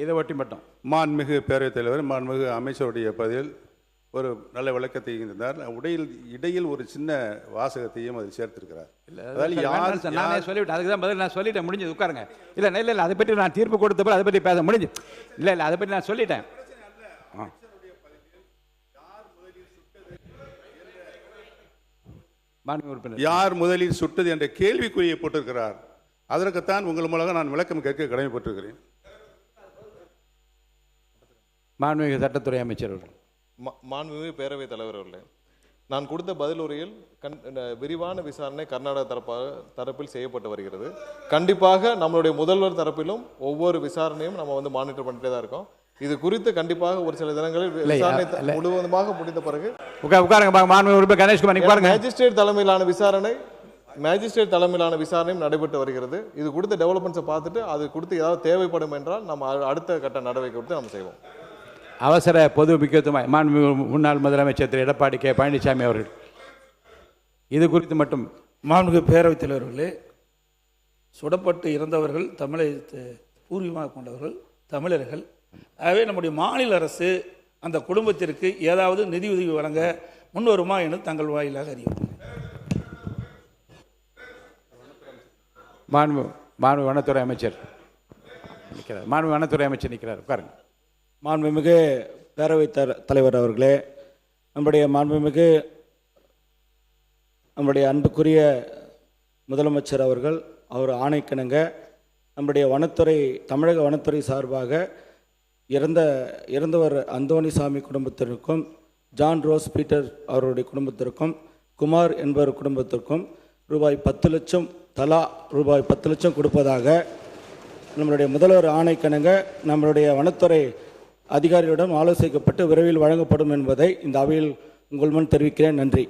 இதை ஒட்டி மட்டும் மாண்புமிகு பேரவைத் தலைவர் மாண்புமிகு அமைச்சருடைய பதில் ஒரு நல்ல விளக்கத்தை இருந்தார். இடையில் ஒரு சின்ன வாசகத்தையும் அதில் சேர்த்திருக்கிறார். நானே சொல்லிவிட்டேன், அதுக்கு தான் பதில் நான் சொல்லிட்டேன், முடிஞ்சது, உட்காருங்க. இல்லை அதை பற்றி நான் தீர்ப்பு கொடுத்தப்போ அதை பற்றி பேச முடிஞ்சு. இல்லை அதை பற்றி நான் சொல்லிட்டேன். யார் முதலில் சுட்டது என்ற கேள்விக்குறியை போட்டிருக்கிறார். அதற்குத்தான் உங்கள் மூலம் நான் விளக்கம் கேட்க கடமைப்பட்டிருக்கிறேன். மாண்புமிகு சட்டத்துறை அமைச்சர் அவர்கள். மாண்புமிகு பேரவைத் தலைவர் அவர்களே, நான் கொடுத்த பதில் உரையில் விரிவான விசாரணை கர்நாடக தரப்பில் செய்யப்பட்டு வருகிறது. கண்டிப்பாக நம்மளுடைய முதல்வர் தரப்பிலும் ஒவ்வொரு விசாரணையும் நம்ம மானிட்டர் பண்ணிட்டே தான் இருக்கோம். இது குறித்து கண்டிப்பாக ஒரு சில தினங்களில் விசாரணை முழுவதுமாக முடிந்த பிறகு மேஜிஸ்ட்ரேட் தலைமையிலான விசாரணையும் நடைபெற்று வருகிறது. இது கொடுத்த டெவலப்மெண்ட்ஸை பார்த்துட்டு அது கொடுத்து ஏதாவது தேவைப்படும் என்றால் நம்ம அடுத்த கட்ட நடவடிக்கை கொடுத்து நம்ம செய்வோம். அவசர பொது முக்கியத்துவம் மாண்புமிகு முன்னாள் முதலமைச்சர் திரு எடப்பாடி கே பழனிசாமி அவர்கள் இது குறித்து மட்டும். மாண்புமிகு பேரவைத் தலைவர்களே, சுடப்பட்டு இறந்தவர்கள் தமிழை பூர்வீகமாக கொண்டவர்கள் தமிழர்கள். ஆகவே நம்முடைய மாநில அரசு அந்த குடும்பத்திற்கு ஏதாவது நிதியுதவி வழங்க முன்வருமா என்று தங்கள் வாயிலாக அறிவித்தார். மாண்புமிகு வனத்துறை அமைச்சர் நிற்கிறார். மாண்புமிகு வனத்துறை அமைச்சர் நிற்கிறார், உட்காருங்க. மாண்புமிகு பேரவைத் தலைவர் அவர்களே, நம்முடைய அன்புக்குரிய முதலமைச்சர் அவர்கள் அவர் ஆணைக்கிணங்க நம்முடைய தமிழக வனத்துறை சார்பாக இறந்தவர் அந்தோணிசாமி குடும்பத்திற்கும், ஜான் ரோஸ் பீட்டர் அவருடைய குடும்பத்திற்கும், குமார் என்பவர் குடும்பத்திற்கும் ரூபாய் 10 லட்சம் தலா ரூபாய் 10 லட்சம் கொடுப்பதாக நம்மளுடைய முதல்வர் ஆணைக்கிணங்க நம்மளுடைய வனத்துறை அதிகாரிகளிடம் ஆலோசிக்கப்பட்டு விரைவில் வழங்கப்படும் என்பதை இந்த அவையில் உங்கள் முன் தெரிவிக்கிறேன். நன்றி.